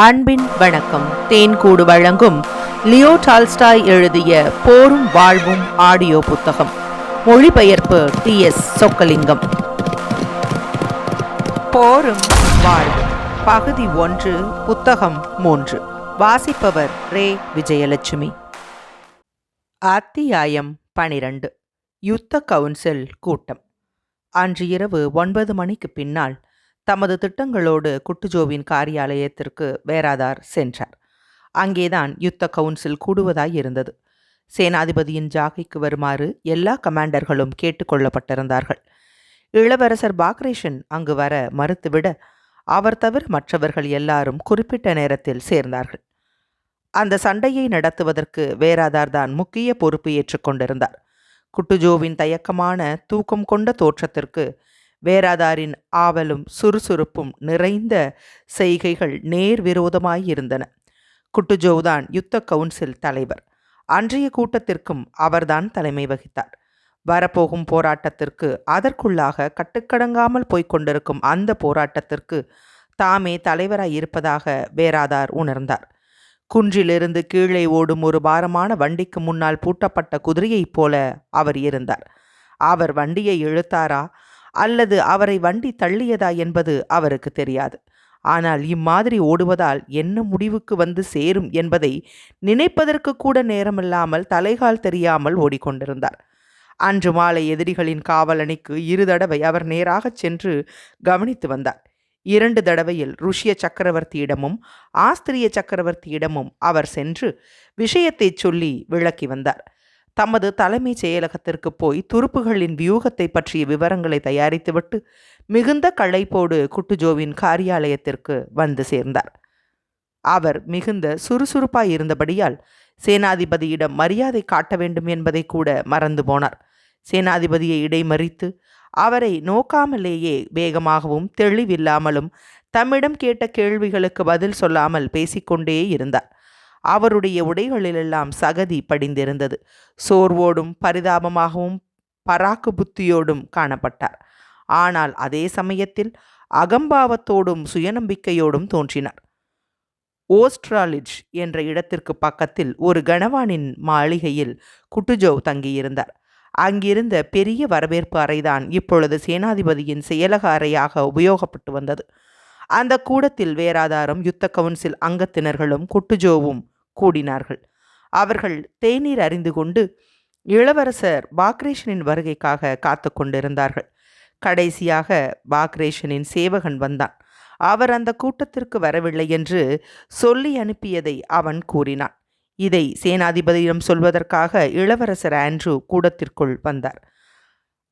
அன்பின் வணக்கம். தேன்கூடு வழங்கும் லியோ டால்ஸ்டாய் எழுதிய போரும் வாழ்வும் ஆடியோ புத்தகம். மொழிபெயர்ப்பு TS சொக்கலிங்கம். போரும் வாழ்வும் பகுதி 1, புத்தகம் 3. வாசிப்பவர் ரே விஜயலட்சுமி. அத்தியாயம் 12. யுத்த கவுன்சில் கூட்டம். அன்று இரவு 9 மணிக்கு பின்னால் தமது திட்டங்களோடு குட்டுஜோவின் காரியாலயத்திற்கு வேராதார் சென்றார். அங்கேதான் யுத்த கவுன்சில் கூடுவதாய் இருந்தது. சேனாதிபதியின் ஜாகைக்கு வருமாறு எல்லா கமாண்டர்களும் கேட்டுக்கொள்ளப்பட்டிருந்தார்கள். இளவரசர் பாக்ரேஷன் அங்கு வர மறுத்துவிட அவர் தவிர மற்றவர்கள் எல்லாரும் குறிப்பிட்ட நேரத்தில் சேர்ந்தார்கள். அந்த சண்டையை நடத்துவதற்கு வேராதார் தான் முக்கிய பொறுப்பு ஏற்றுக்கொண்டிருந்தார். குட்டுஜோவின் தயக்கமான தூக்கம் கொண்ட தோற்றத்திற்கு வேராதாரின் ஆவலும் சுறுசுறுப்பும் நிறைந்த செய்கைகள் நேர் விரோதமாயிருந்தன. குட்டுஜோவ்தான் யுத்த கவுன்சில் தலைவர். அன்றைய கூட்டத்திற்கும் அவர்தான் தலைமை வகித்தார். வரப்போகும் போராட்டத்திற்கு, அதற்குள்ளாக கட்டுக்கடங்காமல் போய்கொண்டிருக்கும் அந்த போராட்டத்திற்கு தாமே தலைவராயிருப்பதாக வேராதார் உணர்ந்தார். குன்றிலிருந்து கீழே ஓடும் ஒரு பாரமான வண்டிக்கு முன்னால் பூட்டப்பட்ட குதிரையைப் போல அவர் இருந்தார். அவர் வண்டியை இழுத்தாரா அல்லது அவரை வண்டி தள்ளியதா என்பது அவருக்கு தெரியாது. ஆனால் இம்மாதிரி ஓடுவதால் என்ன முடிவுக்கு வந்து சேரும் என்பதை நினைப்பதற்கு கூட நேரமில்லாமல் தலைகால் தெரியாமல் ஓடிக்கொண்டிருந்தார். அன்று மாலை எதிரிகளின் காவலணிக்கு 2 தடவை அவர் நேராகச் சென்று கவனித்து வந்தார். 2 தடவையில் ருஷ்ய சக்கரவர்த்தியிடமும் ஆஸ்திரிய சக்கரவர்த்தியிடமும் அவர் சென்று விஷயத்தை சொல்லி விளக்கி வந்தார். தமது தலைமை செயலகத்திற்கு போய் துருப்புகளின் வியூகத்தை பற்றிய விவரங்களை தயாரித்துவிட்டு மிகுந்த களைப்போடு குட்டுஜோவின் காரியாலயத்திற்கு வந்து சேர்ந்தார். அவர் மிகுந்த சுறுசுறுப்பாய் இருந்தபடியால் சேனாதிபதியிடம் மரியாதை காட்ட வேண்டும் என்பதை கூட மறந்து போனார். சேனாதிபதியை இடைமறித்து அவரை நோக்காமலேயே வேகமாகவும் தெளிவில்லாமலும் தம்மிடம் கேட்ட கேள்விகளுக்கு பதில் சொல்லாமல் பேசிக்கொண்டே இருந்தார். அவருடைய உடைகளிலெல்லாம் சகதி படிந்திருந்தது. சோர்வோடும் பரிதாபமாகவும் பராக்கு புத்தியோடும் காணப்பட்டார். ஆனால் அதே சமயத்தில் அகம்பாவத்தோடும் சுயநம்பிக்கையோடும் தோன்றினார். ஓஸ்ட்ராலிட்ஜ் என்ற இடத்திற்கு பக்கத்தில் ஒரு கணவானின் மாளிகையில் குட்டுஜோவ் தங்கியிருந்தார். அங்கிருந்த பெரிய வரவேற்பு அறைதான் இப்பொழுது சேனாதிபதியின் செயலக அறையாக உபயோகப்பட்டு வந்தது. அந்த கூடத்தில் வேராதாரும் யுத்த கவுன்சில் அங்கத்தினர்களும் குட்டுஜோவும் கூடினார்கள். அவர்கள் தேநீர் அறிந்து கொண்டு இளவரசர் பாக்ரேஷனின் வருகைக்காக காத்து கொண்டிருந்தார்கள். கடைசியாக பாக்ரேஷனின் சேவகன் வந்தான். அவர் அந்த கூட்டத்திற்கு வரவில்லை என்று சொல்லி அனுப்பியதை அவன் கூறினான். இதை சேனாதிபதியிடம் சொல்வதற்காக இளவரசர் ஆண்ட்ரூ கூடத்திற்குள் வந்தார்.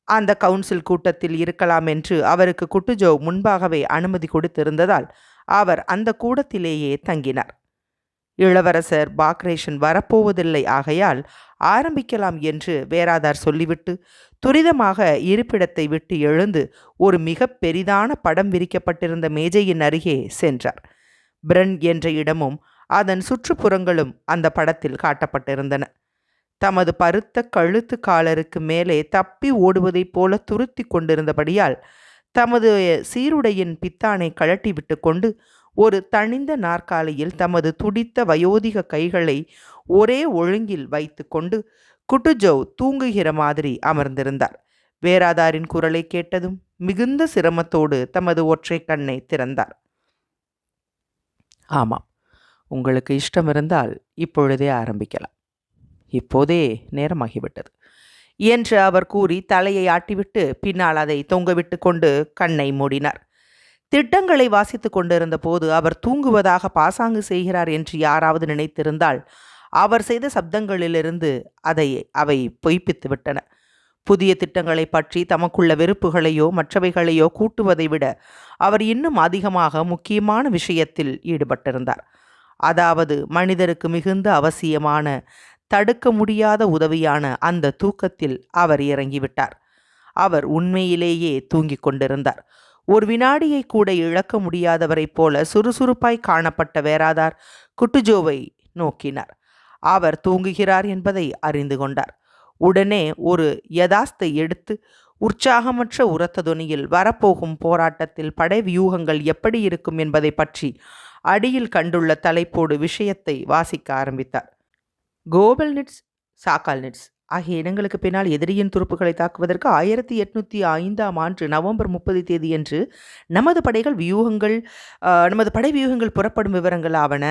அந்த கவுன்சில் கூட்டத்தில் இருக்கலாம் என்று அவருக்கு குட்டுஜோவ் முன்பாகவே அனுமதி கொடுத்திருந்ததால் அவர் அந்த கூடத்திலேயே தங்கினார். இளவரசர் பாக்ரேஷன் வரப்போவதில்லை, ஆகையால் ஆரம்பிக்கலாம் என்று வேராதார் சொல்லிவிட்டு துரிதமாக இருப்பிடத்தை விட்டு எழுந்து ஒரு மிக பெரிதான படம் விரிக்கப்பட்டிருந்த மேஜையின் அருகே சென்றார். பிரன் என்ற இடமும் அதன் சுற்றுப்புறங்களும் அந்த படத்தில் காட்டப்பட்டிருந்தன. தமது பருத்த கழுத்து காலருக்கு மேலே தப்பி ஓடுவதைப் போல துருத்தி கொண்டிருந்தபடியால் தமது சீருடையின் பித்தானை கழட்டிவிட்டு கொண்டு ஒரு தணிந்த நாற்காலியில் தமது துடித்த வயோதிக கைகளை ஒரே ஒழுங்கில் வைத்து கொண்டு குட்டுஜோவ் தூங்குகிற மாதிரி அமர்ந்திருந்தார். வேராதாரின் குரலை கேட்டதும் மிகுந்த சிரமத்தோடு தமது ஒற்றை கண்ணை திறந்தார். ஆமாம், உங்களுக்கு இஷ்டம் இருந்தால் இப்பொழுதே ஆரம்பிக்கலாம். இப்போதே நேரமாகிவிட்டது என்று அவர் கூறி தலையை ஆட்டிவிட்டு பின்னால் அதை தொங்கவிட்டு கொண்டு கண்ணை மூடினார். திட்டங்களை வாசித்து கொண்டிருந்த போது அவர் தூங்குவதாக பாசாங்கு செய்கிறார் என்று யாராவது நினைத்திருந்தால் அவர் செய்த சப்தங்களிலிருந்து அவை பொய்ப்பித்து விட்டன. புதிய திட்டங்களை பற்றி தமக்குள்ள வெறுப்புகளையோ மற்றவைகளையோ கூட்டுவதை விட அவர் இன்னும் அதிகமாக முக்கியமான விஷயத்தில் ஈடுபட்டிருந்தார். அதாவது மனிதருக்கு மிகுந்த அவசியமான, தடுக்க முடியாத உதவியான அந்த தூக்கத்தில் அவர் இறங்கிவிட்டார். அவர் உண்மையிலேயே தூங்கிக் கொண்டிருந்தார். ஒரு வினாடியை கூட இழக்க முடியாதவரைப் போல சுறுசுறுப்பாய் காணப்பட்ட வேராதார் குட்டுஜோவை நோக்கினார். அவர் தூங்குகிறார் என்பதை அறிந்து கொண்டார். உடனே ஒரு யதாஸ்தை எடுத்து உற்சாகமற்ற உரத்த தொனியில் வரப்போகும் போராட்டத்தில் படை வியூகங்கள் எப்படி இருக்கும் என்பதை பற்றி அடியில் கண்டுள்ள தலைப்போடு விஷயத்தை வாசிக்க ஆரம்பித்தார். கோபல்னிட்ஸ், சாக்கால்னிட்ஸ் ஆகிய இடங்களுக்கு பின்னால் எதிரியின் துருப்புகளை தாக்குவதற்கு 1805ஆம் ஆண்டு நவம்பர் 30 தேதியன்று நமது படை வியூகங்கள் புறப்படும் விவரங்கள் ஆவன.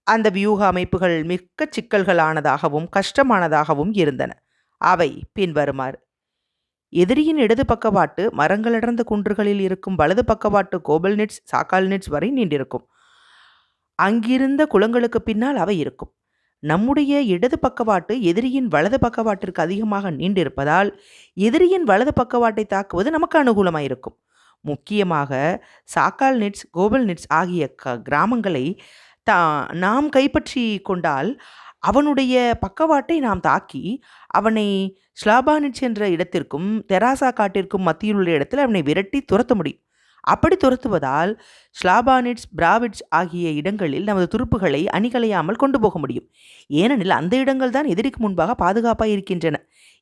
அந்த வியூக அமைப்புகள் மிக்க சிக்கல்களானதாகவும் கஷ்டமானதாகவும் இருந்தன. அவை பின்வருமாறு: எதிரியின் இடது பக்கவாட்டு மரங்களடர்ந்த குன்றுகளில் இருக்கும் வலது பக்கவாட்டு கோபல்னிட்ஸ், சாக்கால்னிட்ஸ் வரை நீண்டிருக்கும். அங்கிருந்த குளங்களுக்கு பின்னால் அவை இருக்கும். நம்முடைய இடது பக்கவாட்டு எதிரியின் வலது பக்கவாட்டிற்கு அதிகமாக நீண்டிருப்பதால் எதிரியின் வலது பக்கவாட்டை தாக்குவது நமக்கு அனுகூலமாயிருக்கும். முக்கியமாக சாக்கால்னிட்ஸ், கோபல்னிட்ஸ் ஆகிய கிராமங்களை நாம் கைப்பற்றி கொண்டால் அவனுடைய பக்கவாட்டை நாம் தாக்கி அவனை ஸ்லாபானிட்ஸ் என்ற இடத்திற்கும் தெராசா காட்டிற்கும் மத்தியில் உள்ள இடத்தில் அவனை விரட்டி துரத்த முடியும். அப்படி துரத்துவதால் ஸ்லாபானிட்ஸ், பிராவிட்ஸ் ஆகிய இடங்களில் நமது துருப்புகளை அணிகலையாமல் கொண்டு போக முடியும். ஏனெனில் அந்த இடங்கள் தான் எதிரிக்கு முன்பாக பாதுகாப்பாக இருக்கின்றன.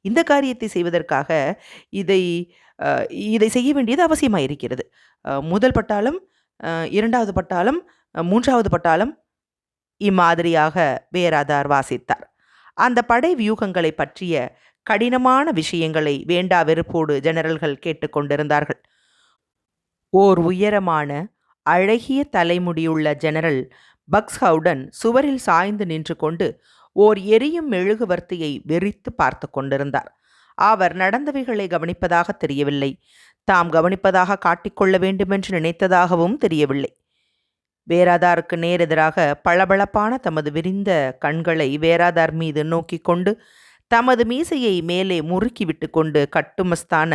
இந்த காரியத்தை செய்வதற்காக இதை செய்ய வேண்டியது அவசியமாக இருக்கிறது. முதல் பட்டாளம், இரண்டாவது பட்டாளம், மூன்றாவது பட்டாளம் இம்மாதிரியாக வேராதார் வாசித்தார். அந்த படை வியூகங்களை பற்றிய கடினமான விஷயங்களை வேண்டா வெறுப்போடு ஜெனரல்கள் கேட்டுக்கொண்டிருந்தார்கள். ஓர் உயரமான அழகிய தலைமுடியுள்ள ஜெனரல் பக்ஸ்ஹவுடன் சுவரில் சாய்ந்து நின்று கொண்டு ஓர் எரியும் மெழுகுவர்த்தியை வெறித்து பார்த்து கொண்டிருந்தார். அவர் நடந்தவைகளை கவனிப்பதாக தெரியவில்லை. தாம் கவனிப்பதாக காட்டிக்கொள்ள வேண்டுமென்று நினைத்ததாகவும் தெரியவில்லை. வேராதாருக்கு நேரெதிராக பளபளப்பான தமது விரிந்த கண்களை வேராதார் மீது நோக்கி கொண்டு தமது மீசையை மேலே முறுக்கிவிட்டு கொண்டு கட்டுமஸ்தான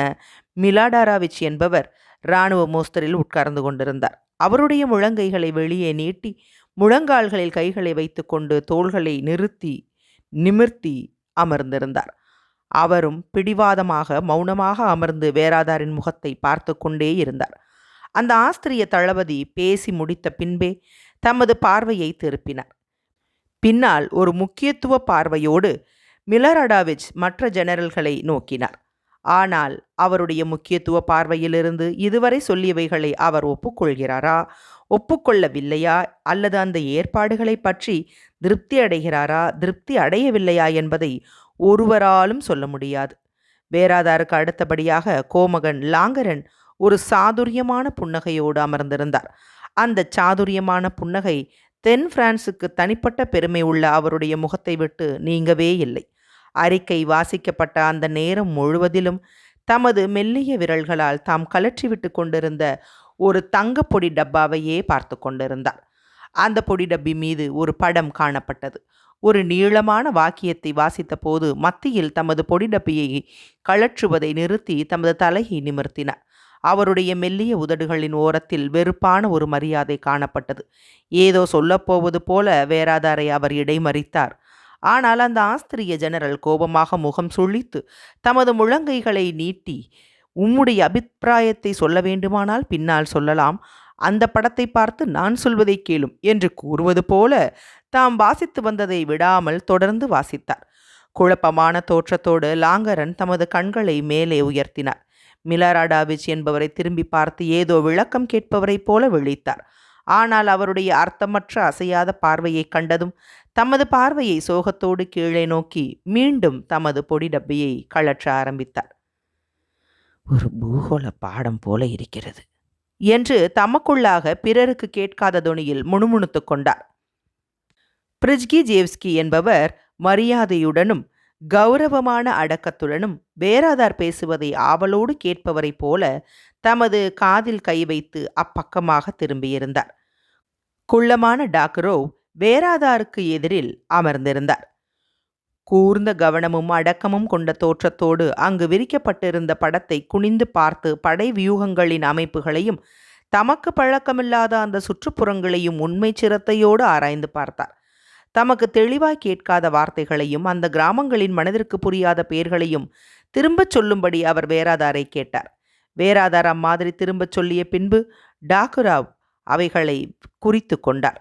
மிலாடாராவிச் என்பவர் இராணுவ மோஸ்தரில் உட்கார்ந்து கொண்டிருந்தார். அவருடைய முழங்கைகளை வெளியே நீட்டி முழங்கால்களில் கைகளை வைத்து கொண்டு தோள்களை நிமிர்த்தி அமர்ந்திருந்தார். அவரும் பிடிவாதமாக மௌனமாக அமர்ந்து வேராதாரின் முகத்தை பார்த்து கொண்டே இருந்தார். அந்த ஆஸ்திரிய தளபதி பேசி முடித்த பின்பே தமது பார்வையை திருப்பினார். பின்னால் ஒரு முக்கியத்துவ பார்வையோடு மிலராடாவிச் மற்ற ஜெனரல்களை நோக்கினார். ஆனால் அவருடைய முக்கியத்துவ பார்வையிலிருந்து இதுவரை சொல்லியவைகளை அவர் ஒப்புக்கொள்கிறாரா, ஒப்புக்கொள்ளவில்லையா, அல்லது அந்த ஏற்பாடுகளை பற்றி திருப்தி அடைகிறாரா, திருப்தி அடையவில்லையா என்பதை ஒருவராலும் சொல்ல முடியாது. வேராதாருக்கு அடுத்தபடியாக கோமகன் லாங்கரன் ஒரு சாதுரியமான புன்னகையோடு அமர்ந்திருந்தார். அந்த சாதுரியமான புன்னகை தென் பிரான்சுக்கு தனிப்பட்ட பெருமை உள்ள அவருடைய முகத்தை விட்டு நீங்கவே இல்லை. அறிக்கை வாசிக்கப்பட்ட அந்த நேரம் முழுவதிலும் தமது மெல்லிய விரல்களால் தாம் கலற்றிவிட்டு கொண்டிருந்த ஒரு தங்க பொடி டப்பாவையே பார்த்து கொண்டிருந்தார். அந்த பொடி டப்பி மீது ஒரு படம் காணப்பட்டது. ஒரு நீளமான வாக்கியத்தை வாசித்த போது மத்தியில் தமது பொடி டப்பியை கழற்றுவதை நிறுத்தி தமது தலையை நிமிர்த்தினார். அவருடைய மெல்லிய உதடுகளின் ஓரத்தில் வெறுப்பான ஒரு மரியாதை காணப்பட்டது. ஏதோ சொல்லப்போவது போல வேராதாரை அவர் இடைமறித்தார். ஆனால் அந்த ஆஸ்திரிய ஜெனரல் கோபமாக முகம் சுழித்து தமது முழங்கைகளை நீட்டி, உம்முடைய அபிப்பிராயத்தை சொல்ல வேண்டுமானால் பின்னால் சொல்லலாம், அந்த படத்தை பார்த்து நான் சொல்வதை கேளும் என்று கூறுவது போல தாம் வாசித்து வந்ததை விடாமல் தொடர்ந்து வாசித்தார். குழப்பமான தோற்றத்தோடு லாங்கரன் தமது கண்களை மேலே உயர்த்தினார். மிலராடாவிச் என்பவரை திரும்பி பார்த்து ஏதோ விளக்கம் கேட்பவரைப் போல விழித்தார். ஆனால் அவருடைய அர்த்தமற்ற அசையாத பார்வையை கண்டதும் தமது பார்வையை சோகத்தோடு கீழே நோக்கி மீண்டும் தமது பொடி டப்பியை கழற்ற ஆரம்பித்தார். ஒரு பூகோள பாடம் போல இருக்கிறது என்று தமக்குள்ளாக பிறருக்கு கேட்காத தொனியில் முணுமுணுத்து கொண்டார். பிரிஜ்கிஜேவ்ஸ்கி என்பவர் மரியாதையுடனும் கௌரவமான அடக்கத்துடனும் வேராதார் பேசுவதை ஆவலோடு கேட்பவரைப் போல தமது காதில் கை வைத்து அப்பக்கமாக திரும்பியிருந்தார். குள்ளமான டாக்ரோவ் வேராதாருக்கு எதிரில் அமர்ந்திருந்தார். கூர்ந்த கவனமும் அடக்கமும் கொண்ட தோற்றத்தோடு அங்கு விரிக்கப்பட்டிருந்த படத்தை குனிந்து பார்த்து படை வியூகங்களின் அமைப்புகளையும் தமக்கு பழக்கமில்லாத அந்த சுற்றுப்புறங்களையும் உண்மை சிரத்தையோடு ஆராய்ந்து பார்த்தார். தமக்கு தெளிவாய் கேட்காத வார்த்தைகளையும் அந்த கிராமங்களின் மனதிற்கு புரியாத பெயர்களையும் திரும்பச் சொல்லும்படி அவர் வேராதாரை கேட்டார். வேராதார் அம்மாதிரி திரும்பச் சொல்லிய பின்பு டாக்குராவ் அவைகளை குறித்து கொண்டார்.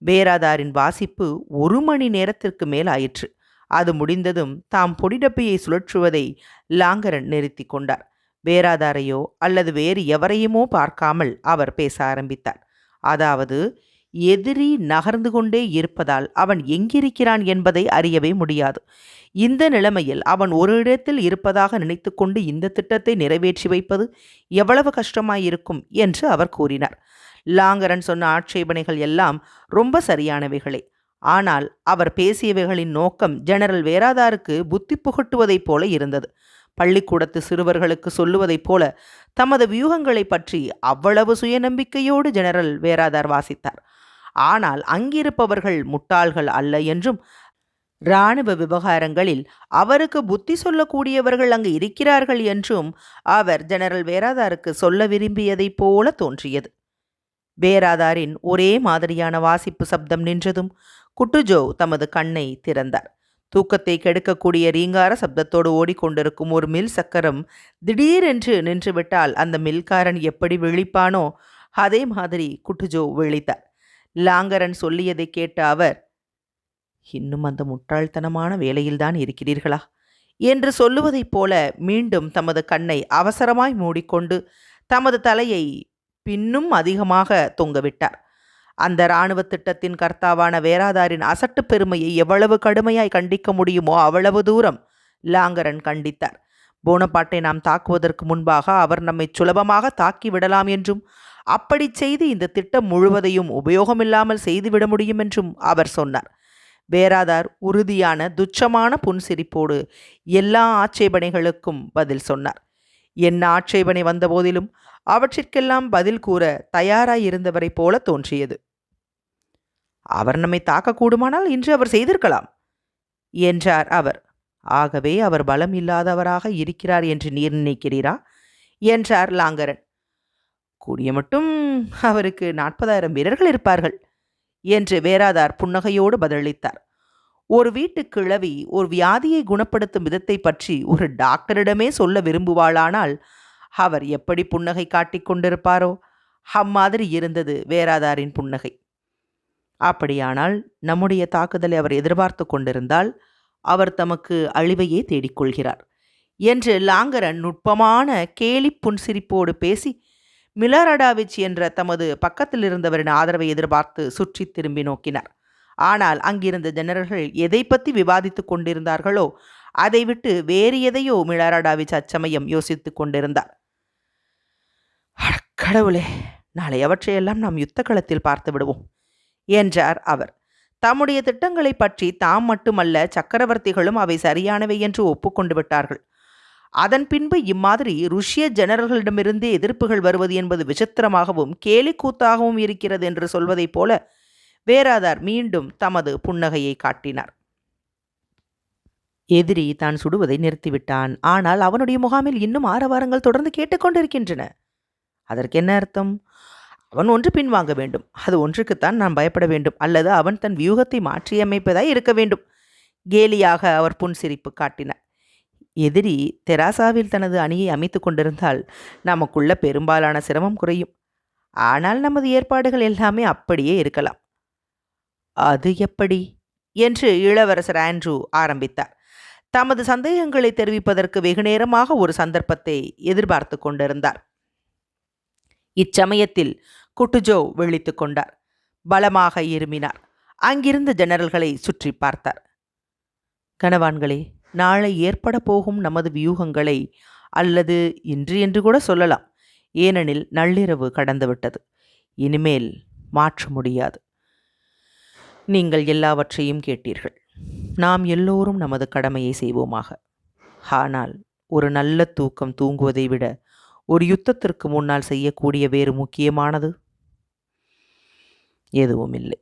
வேராதாரின் வாசிப்பு 1 மணி நேரத்திற்கு மேல் ஆயிற்று. அது முடிந்ததும் தாம் பொடிடப்பையை சுழற்றுவதை லாங்கரன் நிறுத்தி கொண்டார். வேராதாரையோ அல்லது வேறு எவரையுமோ பார்க்காமல் அவர் பேச ஆரம்பித்தார். அதாவது எதிரி நகர்ந்து கொண்டே இருப்பதால் அவன் எங்கிருக்கிறான் என்பதை அறியவே முடியாது. இந்த நிலைமையில் அவன் ஒரு இடத்தில் இருப்பதாக நினைத்துக்கொண்டு இந்த திட்டத்தை நிறைவேற்றி வைப்பது எவ்வளவு கஷ்டமாயிருக்கும் என்று அவர் கூறினார். லாங்கரன் சொன்ன ஆட்சேபனைகள் எல்லாம் ரொம்ப சரியானவைகளே. ஆனால் அவர் பேசியவைகளின் நோக்கம் ஜெனரல் வேராதாருக்கு புத்தி புகட்டுவதைப் போல இருந்தது. பள்ளிக்கூடத்து சிறுவர்களுக்கு சொல்லுவதைப் போல தமது வியூகங்களை பற்றி அவ்வளவு சுயநம்பிக்கையோடு ஜெனரல் வேராதார் வாசித்தார். ஆனால் அங்கிருப்பவர்கள் முட்டாள்கள் அல்ல என்றும், இராணுவ விவகாரங்களில் அவருக்கு புத்தி சொல்லக்கூடியவர்கள் அங்கு இருக்கிறார்கள் என்றும் அவர் ஜெனரல் வேராதாருக்கு சொல்ல விரும்பியதைப் போல தோன்றியது. வேராதாரின் ஒரே மாதிரியான வாசிப்பு சப்தம் நின்றதும் குட்டுஜோ தமது கண்ணை திறந்தார். தூக்கத்தை கெடுக்கக்கூடிய ரீங்கார சப்தத்தோடு ஓடிக்கொண்டிருக்கும் ஒரு மில் சக்கரம் திடீரென்று நின்றுவிட்டால் அந்த மில்காரன் எப்படி விழிப்பானோ அதே மாதிரி குட்டுஜோ விழித்தார். லாங்கரன் சொல்லியதை கேட்ட அவர், இன்னும் அந்த முட்டாள்தனமான வேலையில்தான் இருக்கிறீர்களா என்று சொல்லுவதைப் போல மீண்டும் தமது கண்ணை அவசரமாய் மூடிக்கொண்டு தமது தலையை பின்னும் அதிகமாக தொங்கவிட்டார். அந்த இராணுவ திட்டத்தின் கர்த்தாவான வேராதாரின் அசட்டு பெருமையை எவ்வளவு கடுமையாய் கண்டிக்க முடியுமோ அவ்வளவு தூரம் லாங்கரன் கண்டித்தார். போனபாட்டை நாம் தாக்குவதற்கு முன்பாக அவர் நம்மை சுலபமாக தாக்கி விடலாம் என்றும், அப்படி செய்து இந்த திட்டம் முழுவதையும் உபயோகமில்லாமல் செய்துவிட முடியும் என்றும் அவர் சொன்னார். வேராதார் உறுதியான துச்சமான புன்சிரிப்போடு எல்லா ஆட்சேபனைகளுக்கும் பதில் சொன்னார். என்ன ஆட்சேபனை வந்தபோதிலும் அவற்றிற்கெல்லாம் பதில் கூற தயாராயிருந்தவரைப் போல தோன்றியது. அவர் நம்மை தாக்கக்கூடுமானால் இன்று அவர் செய்திருக்கலாம் என்றார் அவர். ஆகவே அவர் பலம் இல்லாதவராக இருக்கிறார் என்று நீர் நினைக்கிறீரா என்றார் லாங்கரன். கூடிய மட்டும் அவருக்கு 40,000 வீரர்கள் இருப்பார்கள் என்று வேராதார் புன்னகையோடு பதிலளித்தார். ஒரு வீட்டு கிழவி ஒரு வியாதியை குணப்படுத்தும் விதத்தை பற்றி ஒரு டாக்டரிடமே சொல்ல விரும்புவாளானால் அவர் எப்படி புன்னகை காட்டிக் கொண்டிருப்பாரோ அம்மாதிரி இருந்தது வேராதாரின் புன்னகை. அப்படியானால் நம்முடைய தாக்குதலை அவர் எதிர்பார்த்து கொண்டிருந்தால் அவர் தமக்கு அழிவையே தேடிக்கொள்கிறார் என்று லாங்கரன் நுட்பமான கேலி புன்சிரிப்போடு பேசி மிலாரடாவிச் என்ற தமது பக்கத்தில் இருந்தவரின் ஆதரவை எதிர்பார்த்து சுற்றி திரும்பி நோக்கினார். ஆனால் அங்கிருந்த ஜெனரல்கள் எதை பற்றி விவாதித்து கொண்டிருந்தார்களோ அதை விட்டு வேறு எதையோ மிலாரடாவிச் அச்சமயம் யோசித்து கொண்டிருந்தார். கடவுளே, நாளை அவற்றையெல்லாம் நாம் யுத்த களத்தில் பார்த்து விடுவோம் என்றார் அவர். தம்முடைய திட்டங்களை பற்றி தாம் மட்டுமல்ல, சக்கரவர்த்திகளும் அவை சரியானவை என்று ஒப்புக்கொண்டு விட்டார்கள். அதன் பின்பு இம்மாதிரி ருஷ்ய ஜெனரல்களிடமிருந்தே எதிர்ப்புகள் வருவது என்பது விசித்திரமாகவும் கேலிக்கூத்தாகவும் இருக்கிறது என்று சொல்வதைப் போல வேராதார் மீண்டும் தமது புன்னகையை காட்டினார். எதிரி தான் சுடுவதை நிறுத்திவிட்டான். ஆனால் அவனுடைய முகாமில் இன்னும் ஆரவாரங்கள் தொடர்ந்து கேட்டுக்கொண்டிருக்கின்றன. அதற்கு என்ன அர்த்தம்? அவன் ஒன்று பின்வாங்க வேண்டும். அது ஒன்றுக்குத்தான் நாம் பயப்பட வேண்டும், அல்லது அவன் தன் வியூகத்தை மாற்றியமைப்பதாய் இருக்க வேண்டும். கேலியாக அவர் புன்சிரிப்பு காட்டினார். எதிரி தெராசாவில் தனது அணியை அமைத்து கொண்டிருந்தால் நமக்குள்ள பெரும்பாலான சிரமம் குறையும். ஆனால் நமது ஏற்பாடுகள் எல்லாமே அப்படியே இருக்கலாம். அது எப்படி என்று இளவரசர் ஆண்ட்ரூ ஆரம்பித்தார். தமது சந்தேகங்களை தெரிவிப்பதற்கு வெகுநேரமாக ஒரு சந்தர்ப்பத்தை எதிர்பார்த்து கொண்டிருந்தார். இச்சமயத்தில் குட்டுஜோ விழித்து கொண்டார். பலமாக இருமினார். அங்கிருந்த ஜெனரல்களை சுற்றி பார்த்தார். கனவான்களே, நாளை ஏற்பட போகும் நமது வியூகங்களை, அல்லது இன்று என்று கூட சொல்லலாம், ஏனெனில் நள்ளிரவு கடந்துவிட்டது, இனிமேல் மாற்ற முடியாது. நீங்கள் எல்லாவற்றையும் கேட்டீர்கள். நாம் எல்லோரும் நமது கடமையை செய்வோமாக. ஆனால் ஒரு நல்ல தூக்கம் தூங்குவதை விட ஒரு யுத்தத்திற்கு முன்னால் செய்யக்கூடிய வேறு முக்கியமானது எதுவும் இல்லை.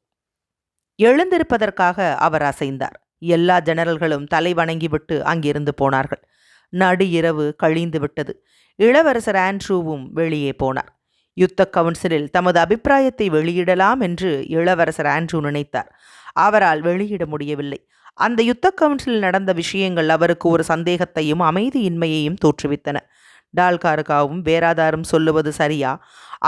எழுந்திருப்பதற்காக அவர் அசைந்தார். எல்லா ஜெனரல்களும் தலை வணங்கிவிட்டு அங்கிருந்து போனார்கள். நடு இரவு கழிந்து விட்டது. இளவரசர் ஆண்ட்ரூவும் வெளியே போனார். யுத்த கவுன்சிலில் தமது அபிப்பிராயத்தை வெளியிடலாம் என்று இளவரசர் ஆண்ட்ரூ நினைத்தார். அவரால் வெளியிட முடியவில்லை. அந்த யுத்த கவுன்சிலில் நடந்த விஷயங்கள் அவருக்கு ஒரு சந்தேகத்தையும் அமைதியின்மையையும் தோற்றுவித்தன. டால்காருகாவும் வேராதாரும் சொல்லுவது சரியா,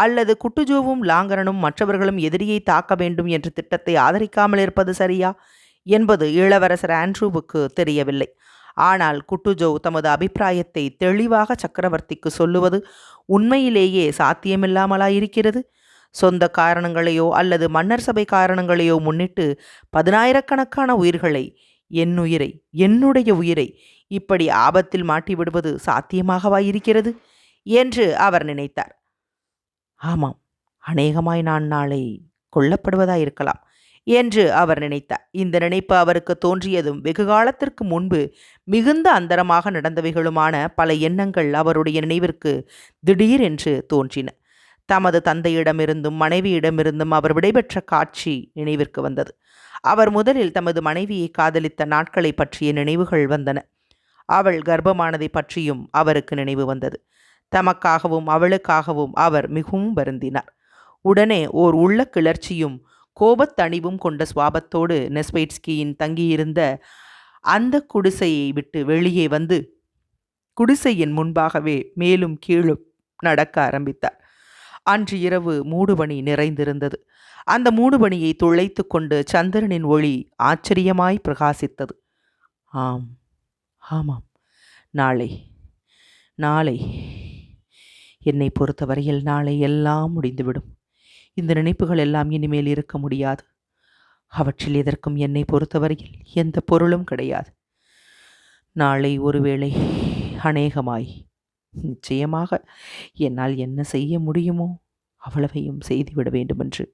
அல்லது குட்டுஜோவும் லாங்கரனும் மற்றவர்களும் எதிரியை தாக்க வேண்டும் என்ற திட்டத்தை ஆதரிக்காமல் இருப்பது சரியா என்பது இளவரசர் ஆண்ட்ரூவுக்கு தெரியவில்லை. ஆனால் குட்டுஜோ தமது அபிப்பிராயத்தை தெளிவாக சக்கரவர்த்திக்கு சொல்லுவது உண்மையிலேயே சாத்தியமில்லாமலாயிருக்கிறது. சொந்த காரணங்களையோ அல்லது மன்னர் சபை காரணங்களையோ முன்னிட்டு 10,000கணக்கான உயிர்களை, என்னுடைய உயிரை இப்படி ஆபத்தில் மாட்டிவிடுவது சாத்தியமாகவா இருக்கிறது என்று அவர் நினைத்தார். ஆமாம், அநேகமாய் நான் நாளை கொல்லப்படுவதாயிருக்கலாம் என்று அவர் நினைத்தார். இந்த நினைப்பு அவருக்கு தோன்றியதும் வெகு காலத்திற்கு முன்பு மிகுந்த அந்தரமாக நடந்தவைகளுமான பல எண்ணங்கள் அவருடைய நினைவிற்கு திடீரென்று தோன்றின. தமது தந்தையிடமிருந்தும் மனைவியிடமிருந்தும் அவர் விடைபெற்ற காட்சி நினைவிற்கு வந்தது. அவர் முதலில் தமது மனைவியை காதலித்த நாட்களை பற்றிய நினைவுகள் வந்தன. அவள் கர்ப்பமானதை பற்றியும் அவருக்கு நினைவு வந்தது. தமக்காகவும் அவளுக்காகவும் அவர் மிகவும் வருந்தினார். உடனே ஓர் உள்ள கிளர்ச்சியும் கோபத்தணிவும் கொண்ட சுவாபத்தோடு நெஸ்பெட்ஸ்கியின் தங்கியிருந்த அந்த குடிசையை விட்டு வெளியே வந்து குடிசையின் முன்பாகவே மேலும் கீழும் நடக்க ஆரம்பித்தார். அன்று இரவு மூடுபனி நிறைந்திருந்தது. அந்த மூடுபனியை துளைத்து கொண்டு சந்திரனின் ஒளி ஆச்சரியமாய் பிரகாசித்தது. ஆம், ஆமாம், நாளை நாளை என்னை பொறுத்தவரையில் நாளை எல்லாம் முடிந்துவிடும். இந்த நினைப்புகள் எல்லாம் இனிமேல் இருக்க முடியாது. அவற்றில் எதற்கும் என்னை பொறுத்தவரையில் எந்த பொருளும் கிடையாது. நாளை ஒருவேளை, அநேகமாய், நிச்சயமாக என்னால் என்ன செய்ய முடியுமோ அவ்வளவையும் செய்துவிட வேண்டுமென்று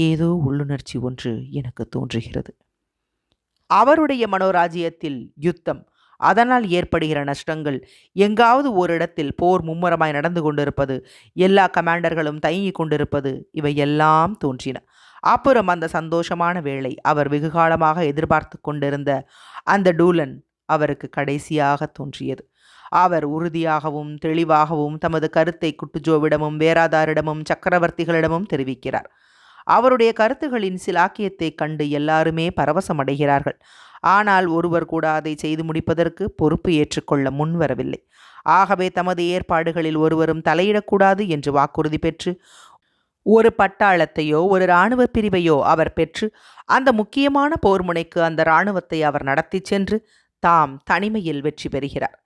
ஏதோ உள்ளுணர்ச்சி ஒன்று எனக்கு தோன்றுகிறது. அவருடைய மனோராஜ்யத்தில் யுத்தம், அதனால் ஏற்படுகிற நஷ்டங்கள், எங்காவது ஓரிடத்தில் போர் மும்முரமாய் நடந்து கொண்டிருப்பது, எல்லா கமாண்டர்களும் தயங்கிக் கொண்டிருப்பது, இவை எல்லாம் தோன்றின. அப்புறம் அந்த சந்தோஷமான வேளை, அவர் வெகுகாலமாக எதிர்பார்த்து கொண்டிருந்த அந்த டூலன் அவருக்கு கடைசியாக தோன்றியது. அவர் உறுதியாகவும் தெளிவாகவும் தமது கருத்தை குட்டுஜோவிடமும் வேராதாரிடமும் சக்கரவர்த்திகளிடமும் தெரிவிக்கிறார். அவருடைய கருத்துகளின் சிலாக்கியத்தைக் கண்டு எல்லாருமே பரவசமடைகிறார்கள். ஆனால் ஒருவர் கூட அதை செய்து முடிப்பதற்கு பொறுப்பு ஏற்றுக்கொள்ள முன்வரவில்லை. ஆகவே தமது ஏற்பாடுகளில் ஒருவரும் தலையிடக்கூடாது என்று வாக்குறுதி பெற்று ஒரு பட்டாளத்தையோ ஒரு இராணுவ பிரிவையோ அவர் பெற்று அந்த முக்கியமான போர் முனைக்கு அந்த இராணுவத்தை அவர் நடத்தி சென்று தாம் தனிமையில் வெற்றி பெறுகிறார்.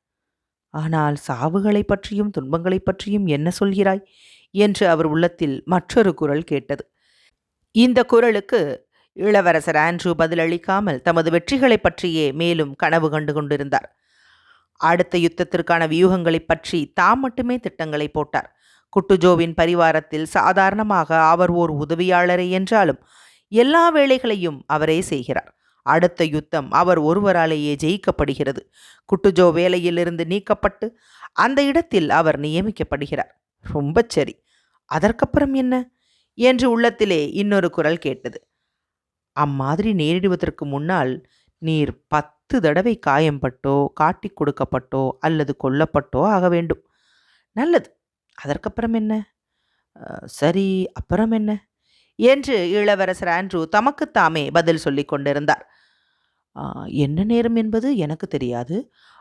ஆனால் சாவுகளை பற்றியும் துன்பங்களை பற்றியும் என்ன சொல்கிறாய் என்று அவர் உள்ளத்தில் மற்றொரு குரல் கேட்டது. இந்த குரலுக்கு இளவரசர் ஆண்ட்ரூ பதிலளிக்காமல் தமது வெற்றிகளை பற்றியே மேலும் கனவு கண்டு கொண்டிருந்தார். அடுத்த யுத்தத்திற்கான வியூகங்களை பற்றி தாம் மட்டுமே திட்டங்களை போட்டார். குட்டுஜோவின் பரிவாரத்தில் சாதாரணமாக அவர் ஓர் உதவியாளரே என்றாலும் எல்லா வேலைகளையும் அவரே செய்கிறார். அடுத்த யுத்தம் அவர் ஒருவராலேயே ஜெயிக்கப்படுகிறது. குட்டுஜோ வேலையிலிருந்து நீக்கப்பட்டு அந்த இடத்தில் அவர் நியமிக்கப்படுகிறார். ரொம்ப சரி, அதற்கப்புறம் என்ன என்று உள்ளத்திலே இன்னொரு குரல் கேட்டது. அம்மாதிரி நேரிடுவதற்கு முன்னால் நீர் 10 தடவை காயம்பட்டோ காட்டி கொடுக்கப்பட்டோ அல்லது கொல்லப்பட்டோ ஆக வேண்டும். நல்லது, அதற்கப்புறம் என்ன? சரி, அப்புறம் என்ன என்று இளவரசர் ஆண்ட்ரூ தமக்குத்தாமே பதில் சொல்லி கொண்டிருந்தார். என்ன நேரம் என்பது எனக்கு தெரியாது.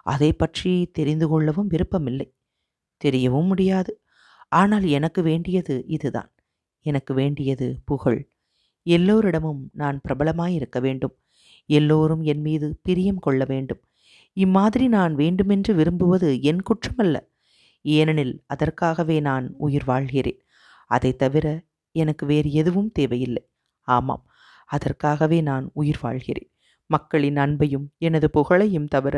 அதை பற்றி தெரிந்து கொள்ளவும் விருப்பமில்லை. தெரியவும் முடியாது. ஆனால் எனக்கு வேண்டியது இதுதான். எனக்கு வேண்டியது புகழ். எல்லோரிடமும் நான் பிரபலமாயிருக்க வேண்டும். எல்லோரும் என் மீது பிரியம் கொள்ள வேண்டும். இம்மாதிரி நான் வேண்டுமென்று விரும்புவது என் குற்றமல்ல. ஏனெனில் அதற்காகவே நான் உயிர் வாழ்கிறேன். அதை தவிர எனக்கு வேறு எதுவும் தேவையில்லை. ஆமாம், அதற்காகவே நான் உயிர் வாழ்கிறேன். மக்களின் அன்பையும் எனது புகழையும் தவிர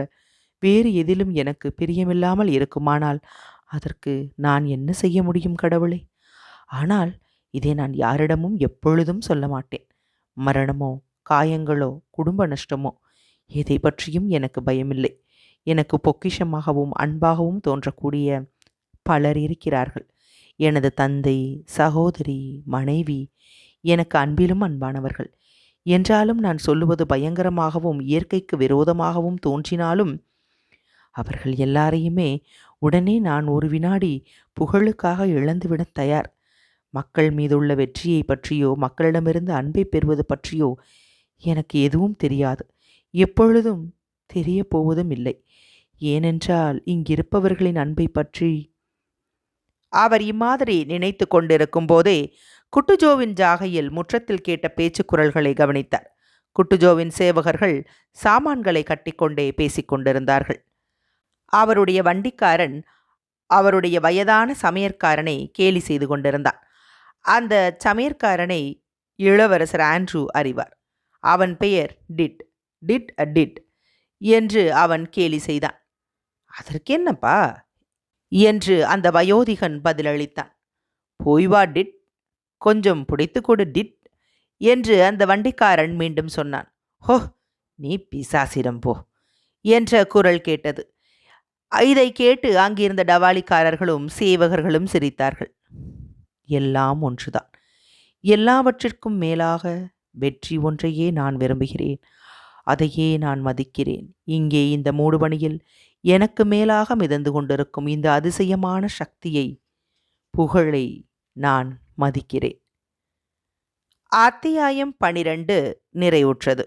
வேறு எதிலும் எனக்கு பிரியமில்லாமல் இருக்குமானால் அதற்கு நான் என்ன செய்ய முடியும் கடவுளே? ஆனால் இதை நான் யாரிடமும் எப்பொழுதும் சொல்ல மாட்டேன். மரணமோ காயங்களோ குடும்ப நஷ்டமோ எதை பற்றியும் எனக்கு பயமில்லை. எனக்கு பொக்கிஷமாகவும் அன்பாகவும் தோன்றக்கூடிய பலர் இருக்கிறார்கள். எனது தந்தை, சகோதரி, மனைவி எனக்கு அன்பிலும் அன்பானவர்கள். என்றாலும் நான் சொல்லுவது பயங்கரமாகவும் இயற்கைக்கு விரோதமாகவும் தோன்றினாலும் அவர்கள் எல்லாரையுமே உடனே நான் ஒரு வினாடி புகழுக்காக இழந்துவிட தயார். மக்கள் மீதுள்ள வெற்றியை பற்றியோ மக்களிடமிருந்து அன்பை பெறுவது பற்றியோ எனக்கு எதுவும் தெரியாது. எப்பொழுதும் தெரிய போவதும் இல்லை. ஏனென்றால் இங்கிருப்பவர்களின் அன்பை பற்றி அவர் இம்மாதிரி நினைத்து கொண்டிருக்கும் போதே குட்டுஜோவின் ஜாகையில் முற்றத்தில் கேட்ட பேச்சு குரல்களை கவனித்தார். குட்டுஜோவின் சேவகர்கள் சாமான்களை கட்டிக்கொண்டே பேசிக்கொண்டிருந்தார்கள். அவருடைய வண்டிக்காரன் அவருடைய வயதான சமையற்காரனை கேலி செய்து கொண்டிருந்தான். அந்த சமையற்காரனை இளவரசர் ஆண்ட்ரூ அறிவார். அவன் பெயர் டிட். டிட் அ டிட் என்று அவன் கேலி செய்தான். அதற்கென்னப்பா என்று அந்த வயோதிகன் பதிலளித்தான். போய் வா டிட், கொஞ்சம் புடைத்து கொடு டிட் என்று அந்த வண்டிக்காரன் மீண்டும் சொன்னான். ஹோ, நீ பிசாசிடம் போ என்ற குரல் கேட்டது. இதை கேட்டு அங்கிருந்த டவாலிக்காரர்களும் சேவகர்களும் சிரித்தார்கள். எல்லாம் ஒன்றுதான். எல்லாவற்றிற்கும் மேலாக வெற்றி ஒன்றையே நான் விரும்புகிறேன். அதையே நான் மதிக்கிறேன். இங்கே இந்த மூடுபனியில் எனக்கு மேலாக மிதந்து கொண்டிருக்கும் இந்த அதிசயமான சக்தியை, புகழை நான் மதிக்கிறேன். அத்தியாயம் 12 நிறைவுற்றது.